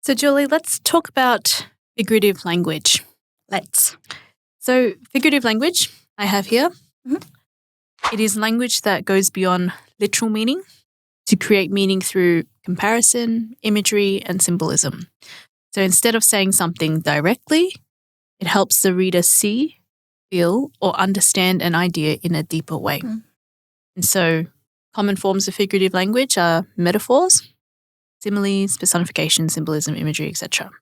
So, Julie, let's talk about figurative language. Let's. So, figurative language I have here. Mhm. It is language that goes beyond literal meaning to create meaning through comparison, imagery, and symbolism. So, instead of saying something directly, it helps the reader see, feel, or understand an idea in a deeper way. Mm. And so, common forms of figurative language are metaphors, similes, personification, symbolism, imagery, etc.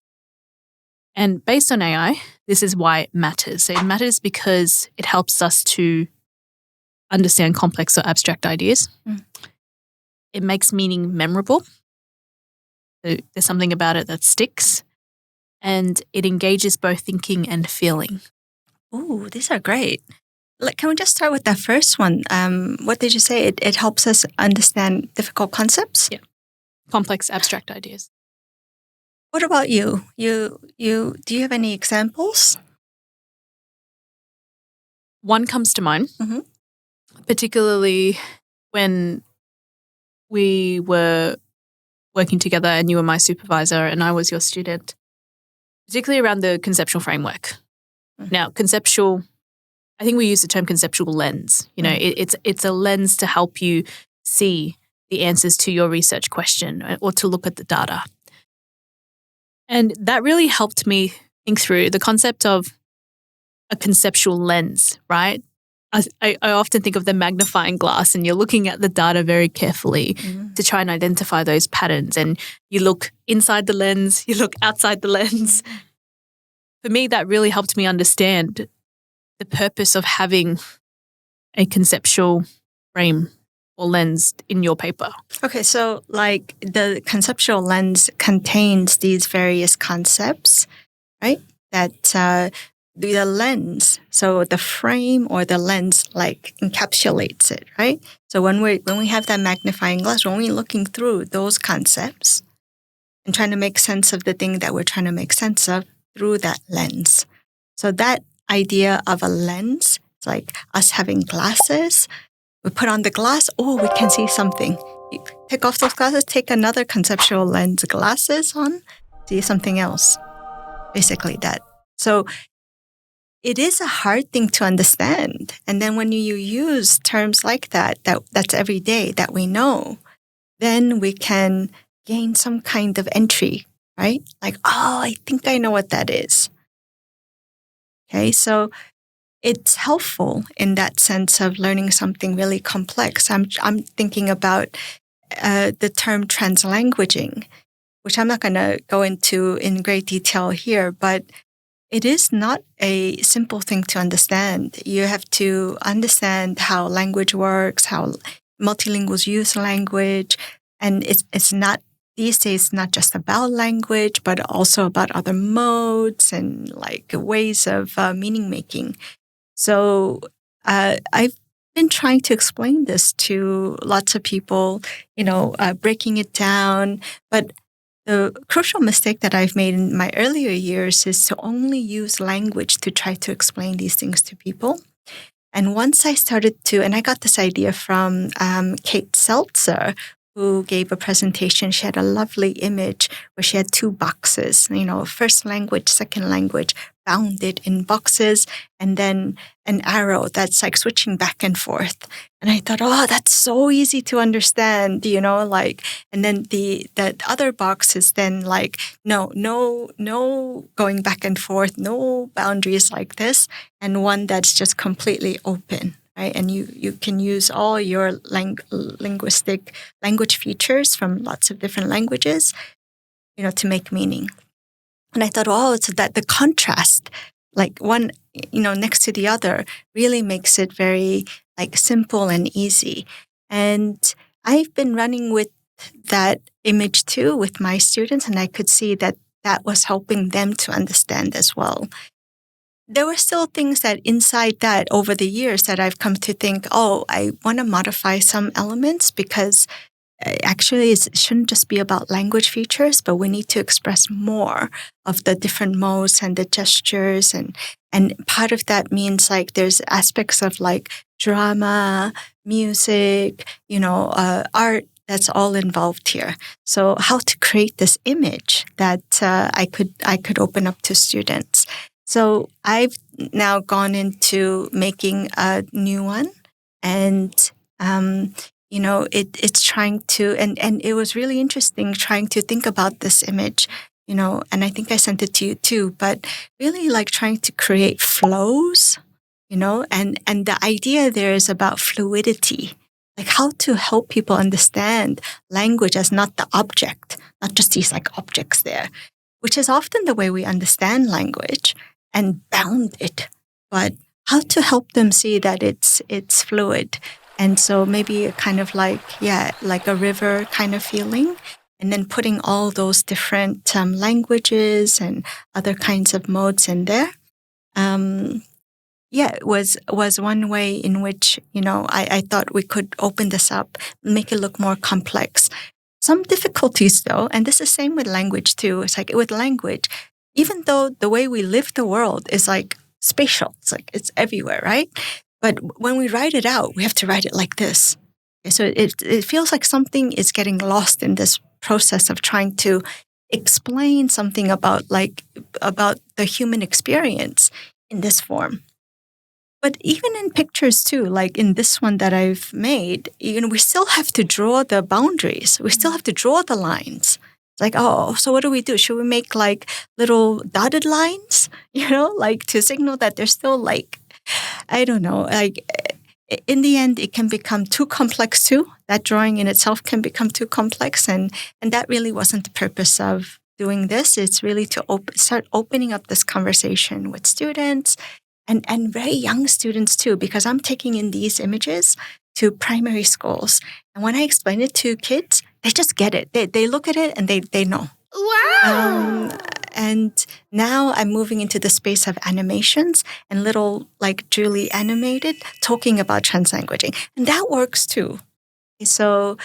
And based on AI, this is why it matters. So it matters because it helps us to understand complex or abstract ideas. Mm. It makes meaning memorable. So there's something about it that sticks. And it engages both thinking and feeling. Ooh, these are great. Can we just start with that first one? What did you say? It helps us understand difficult concepts? Yeah. Complex abstract ideas. What about you? Do you have any examples? One comes to mind, Mhm. particularly when we were working together and you were my supervisor and I was your student, particularly around the conceptual framework. Mhm. Now, conceptual, I think we use the term conceptual lens. You know, it's a lens to help you see the answers to your research question or to look at the data. And that really helped me think through the concept of a conceptual lens, right? I often think of the magnifying glass and you're looking at the data very carefully to try and identify those patterns. And you look inside the lens, you look outside the lens. For me, that really helped me understand the purpose of having a conceptual frame or lens in your paper. Okay, so like the conceptual lens contains these various concepts, right? That the lens, so the frame or the lens like encapsulates it, right? So when we have that magnifying glass, when we're looking through those concepts and trying to make sense of the thing that we're trying to make sense of through that lens. So that idea of a lens, it's like us having glasses. We put on the glass, oh, we can see something. You take off those glasses, take another conceptual lens glasses on, see something else. Basically that. So it is a hard thing to understand. And then when you use terms like that's every day that we know, then we can gain some kind of entry, right? Like, oh, I think I know what that is. Okay, so it's helpful in that sense of learning something really complex. I'm thinking about the term translanguaging, which I'm not going to go into in great detail here, but it is not a simple thing to understand. You have to understand how language works, how multilinguals use language, and it's not these days not just about language, but also about other modes and like ways of meaning making. So I've been trying to explain this to lots of people, breaking it down. But the crucial mistake that I've made in my earlier years is to only use language to try to explain these things to people. And once I started to, and I got this idea from Kate Seltzer, who gave a presentation. She had a lovely image where she had two boxes, first language, second language, bounded in boxes, and then an arrow that's like switching back and forth. And I thought, oh, that's so easy to understand, and then the other box is then like, no going back and forth, no boundaries like this, and one that's just completely open. Right? And you can use all your linguistic language features from lots of different languages, to make meaning. And I thought, oh, so that the contrast, like one, next to the other, really makes it very like simple and easy. And I've been running with that image too with my students, and I could see that was helping them to understand as well. There were still things that inside that over the years that I've come to think, oh, I want to modify some elements because actually it shouldn't just be about language features, but we need to express more of the different modes and the gestures. And part of that means like there's aspects of like drama, music, art that's all involved here. So how to create this image that I could open up to students. So I've now gone into making a new one, and it's trying to, and it was really interesting trying to think about this image, and I think I sent it to you too, but really like trying to create flows, and the idea there is about fluidity, like how to help people understand language as not the object, not just these like objects there, which is often the way we understand language and bound it, but how to help them see that it's fluid. And so maybe a kind of like a river kind of feeling, and then putting all those different languages and other kinds of modes in there. It was one way in which, I thought we could open this up, make it look more complex. Some difficulties though, and this is the same with language too. It's like with language, even though the way we live the world is like spatial, it's like it's everywhere, right? But when we write it out, we have to write it like this. Okay, so it feels like something is getting lost in this process of trying to explain something about the human experience in this form. But even in pictures too, like in this one that I've made, we still have to draw the boundaries. We still have to draw the lines. It's like, so what do we do? Should we make like little dotted lines, like to signal that there's still like, I don't know, like in the end, it can become too complex too. That drawing in itself can become too complex. And that really wasn't the purpose of doing this. It's really to start opening up this conversation with students and very young students too, because I'm taking in these images to primary schools. And when I explain it to kids, they just get it. They look at it and they know. Wow! And now I'm moving into the space of animations and little like Julie animated talking about translanguaging. And that works too. So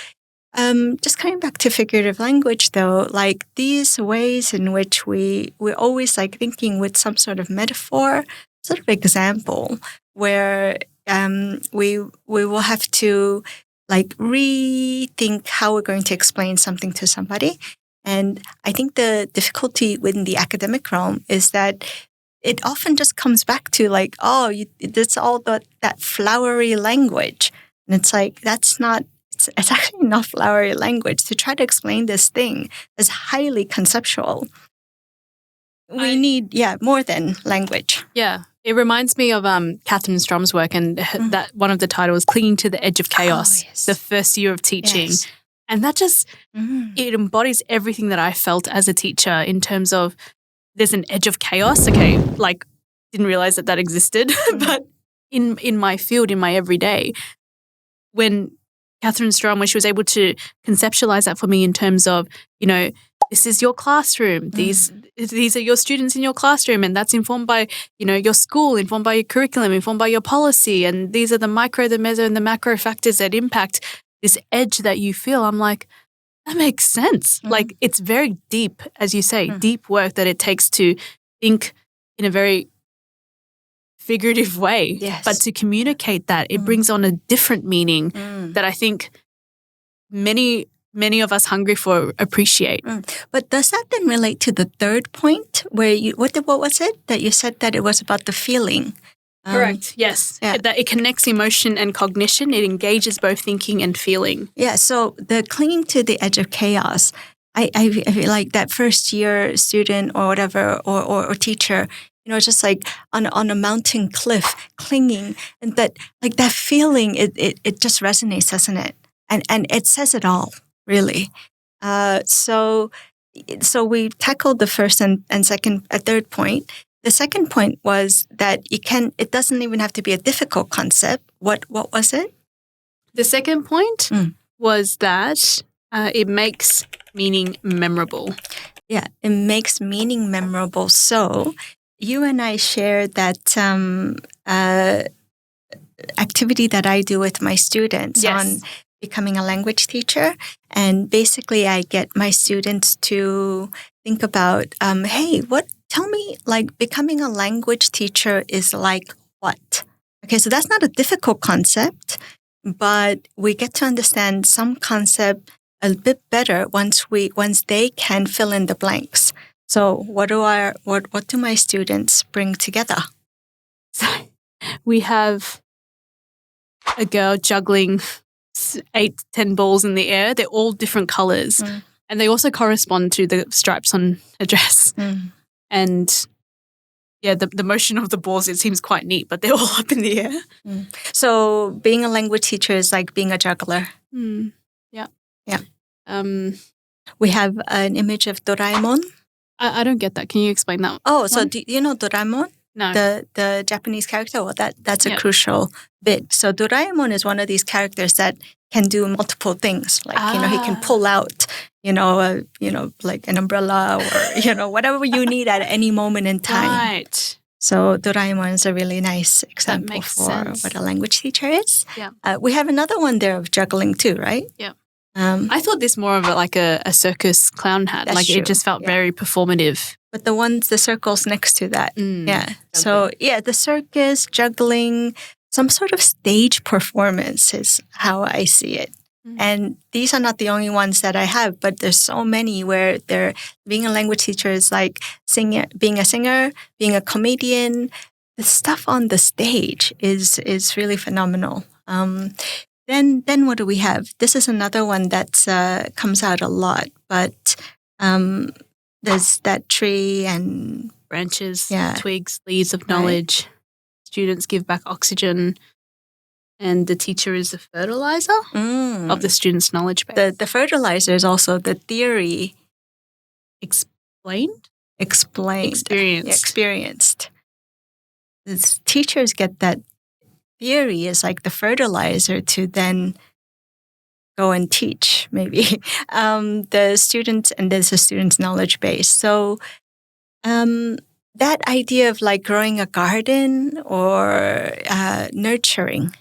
just coming back to figurative language though, like these ways in which we're always like thinking with some sort of metaphor, sort of example where we will have to like rethink how we're going to explain something to somebody. And I think the difficulty within the academic realm is that it often just comes back to like, it's all that flowery language. And it's like, it's actually not flowery language. To try to explain this thing is highly conceptual. We need, more than language. Yeah. It reminds me of Catherine Strom's work, and that one of the titles, Clinging to the Edge of Chaos, the first year of teaching. Yes. And that just, it embodies everything that I felt as a teacher in terms of there's an edge of chaos. Okay, like didn't realize that existed, but in my field, in my everyday, when Catherine Strom, when she was able to conceptualize that for me in terms of, this is your classroom. These are your students in your classroom, and that's informed by, your school, informed by your curriculum, informed by your policy, and these are the micro, the meso, and the macro factors that impact this edge that you feel. I'm like, that makes sense. Like it's very deep, as you say, deep work that it takes to think in a very figurative way. Yes. But to communicate that, it brings on a different meaning that I think many of us hungry for appreciate. But does that then relate to the third point where what was it that you said that it was about the feeling? Correct. Yes. Yeah. That it connects emotion and cognition. It engages both thinking and feeling. Yeah. So the clinging to the edge of chaos, I feel like that first year student or whatever, or teacher, just like on a mountain cliff clinging, and that like that feeling, it just resonates, doesn't it? And it says it all, really. So we tackled the first and third point. The second point was that it doesn't even have to be a difficult concept. What was it? The second point was that it makes meaning memorable. Yeah, it makes meaning memorable. So you and I shared that activity that I do with my students on becoming a language teacher. And basically I get my students to think about, tell me, like, becoming a language teacher is like what? Okay, so that's not a difficult concept, but we get to understand some concept a bit better once they can fill in the blanks. So what do my students bring together? So we have a girl juggling 8 to 10 balls in the air. They're all different colors. And they also correspond to the stripes on her dress. And yeah, the motion of the balls, it seems quite neat, but they're all up in the air. So being a language teacher is like being a juggler. Yeah. We have an image of Doraemon. I don't get that. Can you explain that? Oh, so do you know Doraemon? No. The Japanese character? Well, that's a crucial bit. So Doraemon is one of these characters that can do multiple things. Like, he can pull out, like an umbrella or, whatever you need at any moment in time. Right. So Doraemon is a really nice example for sense. what a language teacher is. Yeah. We have another one there of juggling too, right? Yeah. I thought this more of a circus clown hat. That's Like true. It just felt very performative. But the circles next to that. Yeah. Juggling. So the circus, juggling, some sort of stage performance is how I see it. And these are not the only ones that I have, but there's so many where being a language teacher is like being a singer, being a comedian. The stuff on the stage is really phenomenal. Then what do we have? This is another one that comes out a lot, but there's that tree and branches, twigs, leaves of knowledge. Right. Students give back oxygen, and the teacher is the fertilizer of the student's knowledge base. The fertilizer is also the theory explained, experienced. The teachers get that theory is like the fertilizer to then go and teach maybe the students, and there's a student's knowledge base. So that idea of like growing a garden or nurturing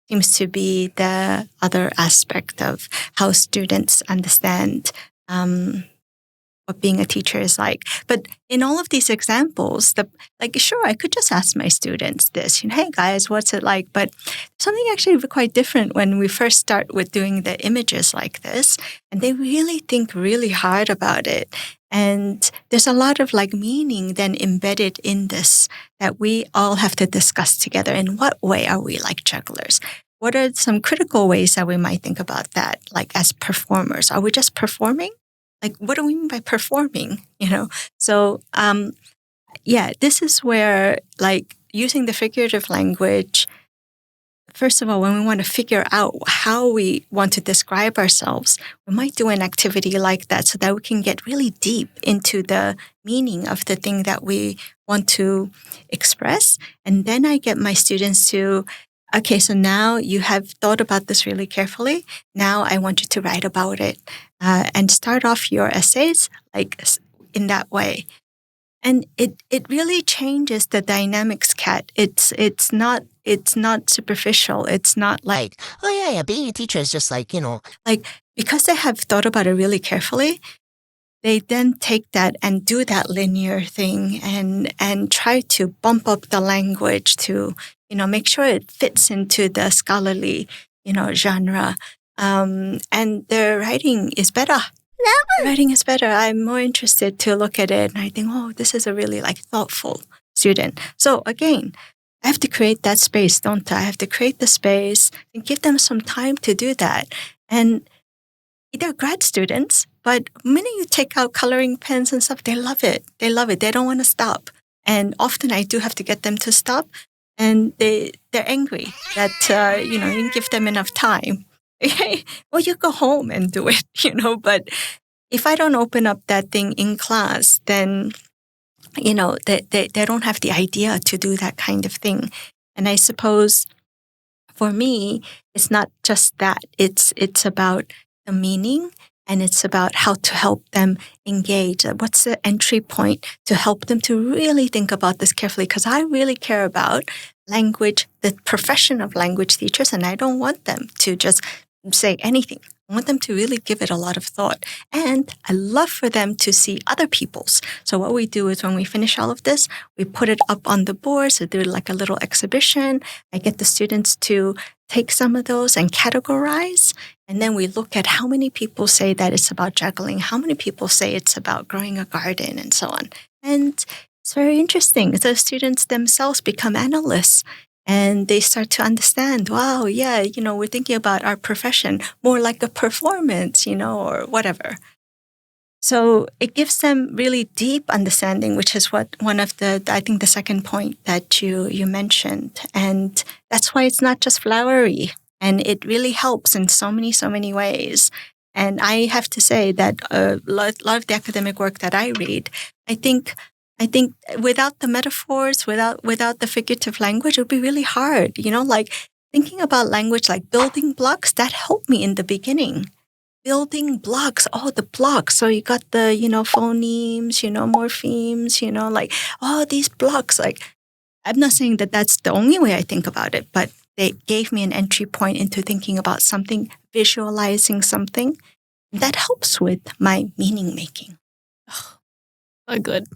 seems to be the other aspect of how students understand what being a teacher is like. But in all of these examples, sure, I could just ask my students this, hey guys, what's it like? But something actually quite different when we first start with doing the images like this, and they really think really hard about it. And there's a lot of meaning then embedded in this that we all have to discuss together. In what way are we like jugglers? What are some critical ways that we might think about that, like as performers? Are we just performing? Like, what do we mean by performing? So, this is where using the figurative language, first of all, when we want to figure out how we want to describe ourselves, we might do an activity like that so that we can get really deep into the meaning of the thing that we want to express. And then I get my students to, okay, so now you have thought about this really carefully. Now I want you to write about it and start off your essays in that way. And it really changes the dynamics, Kat. It's not superficial. It's not like, oh yeah, being a teacher is just because they have thought about it really carefully, they then take that and do that linear thing and try to bump up the language to, make sure it fits into the scholarly, genre. And their writing is better. The writing is better. I'm more interested to look at it, and I think, oh, this is a really thoughtful student. So again, I have to create that space, don't I? I have to create the space and give them some time to do that. And they're grad students, but the minute you take out coloring pens and stuff, they love it. They love it. They don't want to stop. And often I do have to get them to stop, and they're angry that you didn't give them enough time. Well, you go home and do it, but if I don't open up that thing in class, then, they don't have the idea to do that kind of thing. And I suppose for me, it's not just that. It's about the meaning, and it's about how to help them engage. What's the entry point to help them to really think about this carefully? Because I really care about language, the profession of language teachers, and I don't want them to just say anything. I want them to really give it a lot of thought. And I love for them to see other people's. So what we do is when we finish all of this, we put it up on the board. So do a little exhibition. I get the students to take some of those and categorize. And then we look at how many people say that it's about juggling, how many people say it's about growing a garden, and so on. And it's very interesting. The students themselves become analysts and they start to understand, wow, yeah, we're thinking about our profession more like a performance, or whatever. So it gives them really deep understanding, which is what one of I think the second point that you mentioned. And that's why it's not just flowery. And it really helps in so many ways. And I have to say that a lot of the academic work that I read, I think without the metaphors, without the figurative language, it would be really hard. Like thinking about language like building blocks, that helped me in the beginning. Building blocks, the blocks. So you got the, phonemes, morphemes, like, these blocks. Like, I'm not saying that that's the only way I think about it, but they gave me an entry point into thinking about something, visualizing something. That helps with my meaning making. So good.